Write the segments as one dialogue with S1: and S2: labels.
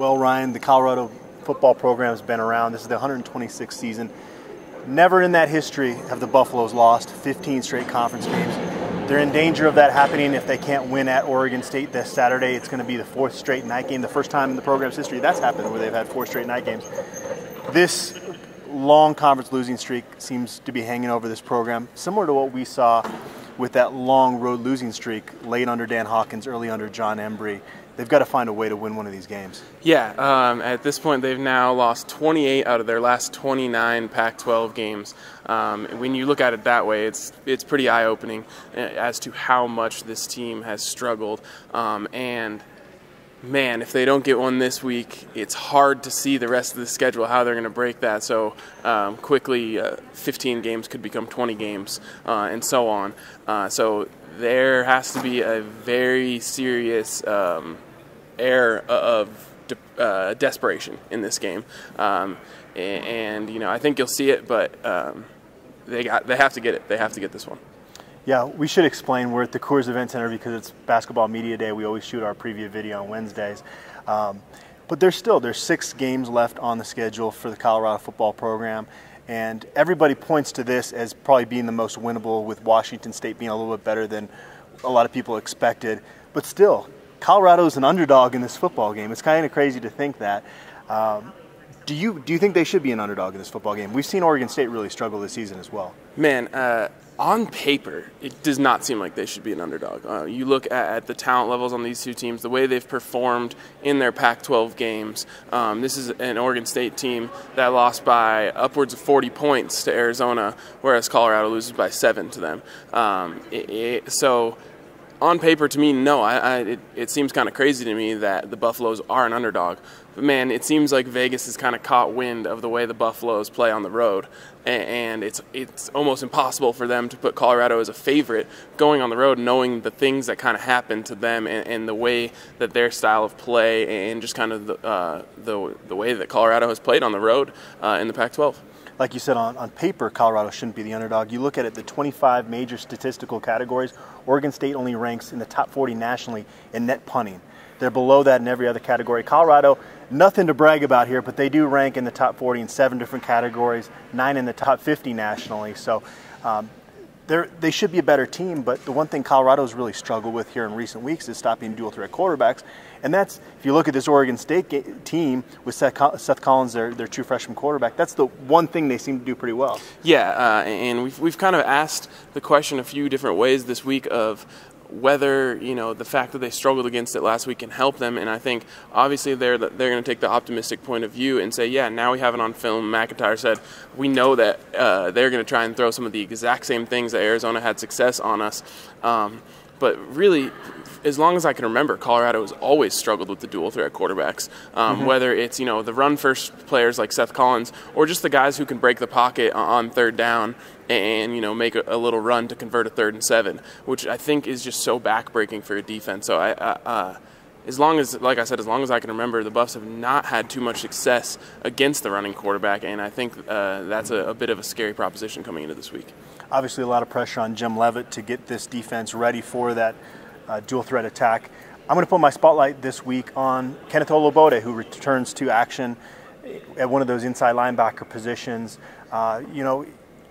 S1: Well, Ryan, the Colorado football program has been around. This is the 126th season. Never in that history have the Buffaloes lost 15 straight conference games. They're in danger of that happening if they can't win at Oregon State this Saturday. It's going to be the fourth straight night game, the first time in the program's history that's happened where they've had four straight night games. This long conference losing streak seems to be hanging over this program, similar to what we saw with that long road losing streak late under Dan Hawkins, early under John Embry. They've got to find a way to win one of these games.
S2: Yeah, at this point they've now lost 28 out of their last 29 Pac-12 games. When you look at it that way, it's pretty eye-opening as to how much this team has struggled. And man, if they don't get one this week, it's hard to see the rest of the schedule, how they're going to break that. So quickly, 15 games could become 20 games, and so on. So there has to be a very serious air of desperation in this game, and you know, I think you'll see it, but they have to get it. They have to get this one.
S1: Yeah, we should explain we're at the Coors Event Center because it's Basketball Media Day. We always shoot our preview video on Wednesdays, but there's 6 games left on the schedule for the Colorado football program. And everybody points to this as probably being the most winnable, with Washington State being a little bit better than a lot of people expected. But still, Colorado's an underdog in this football game. It's kind of crazy to think that. Do you think they should be an underdog in this football game? We've seen Oregon State really struggle this season as well.
S2: Man, on paper, it does not seem like they should be an underdog. You look at the talent levels on these two teams, the way they've performed in their Pac-12 games. This is an Oregon State team that lost by upwards of 40 points to Arizona, whereas Colorado loses by 7 to them. So on paper, to me, no. It seems kind of crazy to me that the Buffaloes are an underdog. But, man, it seems like Vegas has kind of caught wind of the way the Buffaloes play on the road. And it's almost impossible for them to put Colorado as a favorite going on the road, knowing the things that kind of happen to them and the way that their style of play and just kind of the way that Colorado has played on the road in the Pac-12.
S1: Like you said, on paper, Colorado shouldn't be the underdog. You look at it, the 25 major statistical categories, Oregon State only ranks in the top 40 nationally in net punting. They're below that in every other category. Colorado, nothing to brag about here, but they do rank in the top 40 in 7 different categories, 9 in the top 50 nationally. So they should be a better team, but the one thing Colorado's really struggled with here in recent weeks is stopping dual threat quarterbacks. And that's, if you look at this Oregon State team with Seth Collins, their true freshman quarterback, that's the one thing they seem to do pretty well.
S2: Yeah, and we've kind of asked the question a few different ways this week of whether, you know, the fact that they struggled against it last week can help them. And I think obviously they're going to take the optimistic point of view and say, yeah, now we have it on film. McIntyre said we know that they're going to try and throw some of the exact same things that Arizona had success on us. But really, as long as I can remember, Colorado has always struggled with the dual threat quarterbacks, whether it's, you know, the run first players like Seth Collins or just the guys who can break the pocket on third down and, you know, make a little run to convert a 3rd and 7, which I think is just so backbreaking for a defense. So as long as, like I said, as long as I can remember, the Buffs have not had too much success against the running quarterback, and I think that's a bit of a scary proposition coming into this week.
S1: Obviously, a lot of pressure on Jim Leavitt to get this defense ready for that dual threat attack. I'm going to put my spotlight this week on Kenneth Olobode, who returns to action at one of those inside linebacker positions. You know,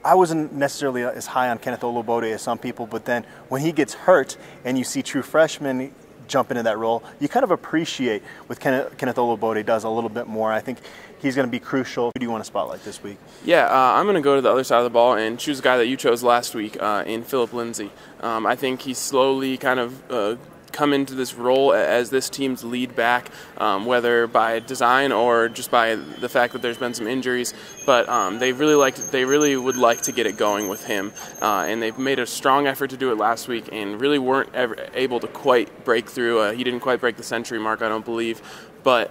S1: I wasn't necessarily as high on Kenneth Olobode as some people, but then when he gets hurt and you see true freshmen jump into that role, you kind of appreciate what Kenneth Olobode does a little bit more. I think he's going to be crucial. Who do you want to spotlight this week?
S2: Yeah, I'm going to go to the other side of the ball and choose a guy that you chose last week in Phillip Lindsay. I think he's slowly kind of come into this role as this team's lead back, whether by design or just by the fact that there's been some injuries. But they really would like to get it going with him, and they've made a strong effort to do it last week, and really weren't ever able to quite break through. He didn't quite break the century mark, I don't believe, but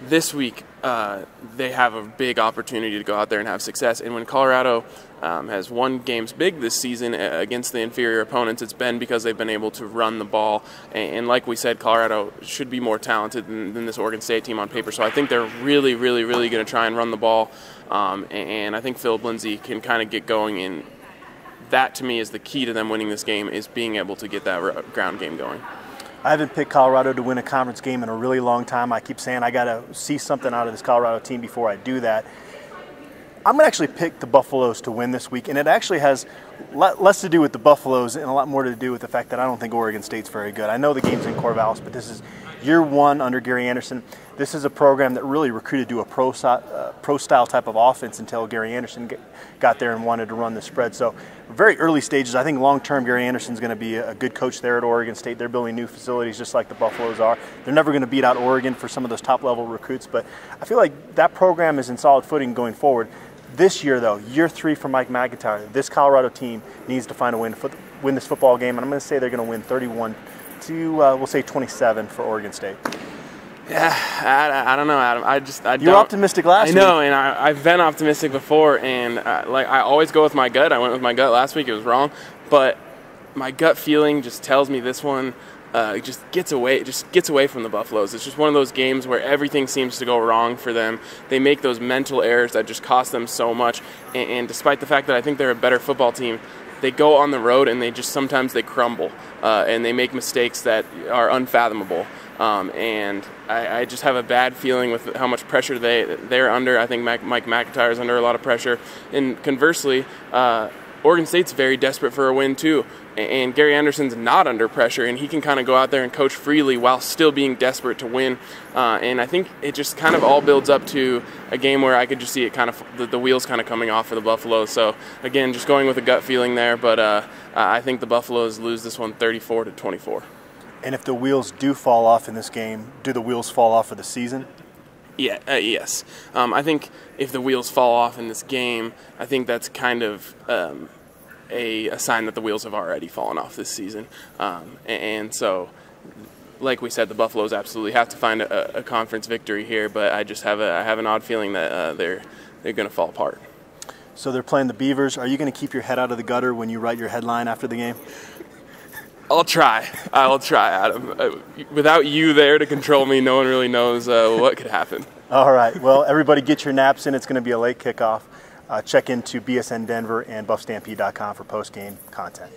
S2: this week they have a big opportunity to go out there and have success. And when Colorado has won games big this season against the inferior opponents, it's been because they've been able to run the ball. And like we said, Colorado should be more talented than this Oregon State team on paper. So I think they're really, really, really going to try and run the ball. And I think Phillip Lindsay can kind of get going. And that, to me, is the key to them winning this game, is being able to get that ground game going.
S1: I haven't picked Colorado to win a conference game in a really long time. I keep saying I got to see something out of this Colorado team before I do that. I'm going to actually pick the Buffaloes to win this week, and it actually has less to do with the Buffaloes and a lot more to do with the fact that I don't think Oregon State's very good. I know the game's in Corvallis, but this is year one under Gary Anderson. This is a program that really recruited to a pro-style type of offense until Gary Anderson got there and wanted to run the spread. So very early stages. I think long-term Gary Anderson's going to be a good coach there at Oregon State. They're building new facilities just like the Buffaloes are. They're never going to beat out Oregon for some of those top-level recruits, but I feel like that program is in solid footing going forward. This year, though, year 3 for Mike MacIntyre, this Colorado team needs to find a way to win this football game, and I'm going to say they're going to win 31 to, we'll say 27 for Oregon State.
S2: Yeah, I don't know, Adam.
S1: You were optimistic last week.
S2: I know, and I've been optimistic before, and like I always go with my gut. I went with my gut last week. It was wrong, but my gut feeling just tells me this one just gets away from the Buffaloes. It's just one of those games where everything seems to go wrong for them. They make those mental errors that just cost them so much, and despite the fact that I think they're a better football team, they go on the road and sometimes they crumble, and they make mistakes that are unfathomable. And I just have a bad feeling with how much pressure they're under. I think Mike MacIntyre is under a lot of pressure. And conversely, Oregon State's very desperate for a win too. And Gary Anderson's not under pressure, and he can kind of go out there and coach freely while still being desperate to win. And I think it just kind of all builds up to a game where I could just see it kind of the wheels kind of coming off for the Buffaloes. So again, just going with a gut feeling there, but I think the Buffaloes lose this one 34-24.
S1: And if the wheels do fall off in this game, do the wheels fall off for the season?
S2: Yeah, yes. I think if the wheels fall off in this game, I think that's kind of a sign that the wheels have already fallen off this season. And so, like we said, the Buffaloes absolutely have to find a conference victory here, but I just have an odd feeling that they're going to fall apart.
S1: So they're playing the Beavers. Are you going to keep your head out of the gutter when you write your headline after the game?
S2: I'll try. I will try, Adam. Without you there to control me, no one really knows what could happen.
S1: All right. Well, everybody get your naps in. It's going to be a late kickoff. Check into BSN Denver and BuffStampede.com for post-game content.